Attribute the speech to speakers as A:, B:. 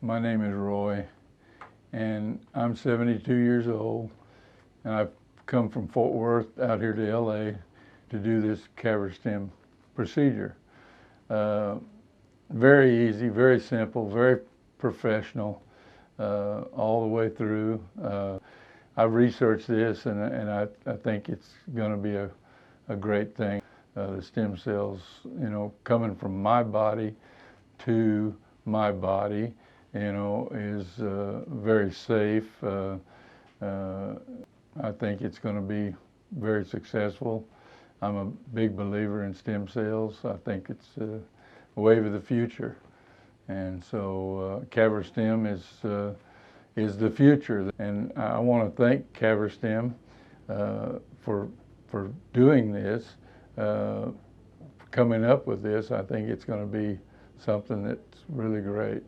A: My name is Roy, and I'm 72 years old, and I've come from Fort Worth out here to LA to do this CaverStem procedure. Very easy, very simple, very professional, all the way through. I've researched this, and I think it's going to be a great thing. The stem cells, coming from my body to my body, is very safe. I think it's going to be very successful. I'm a big believer in stem cells. I think it's a wave of the future. And so CaverStem is the future. And I want to thank CaverStem for doing this, coming up with this. I think it's going to be something that's really great.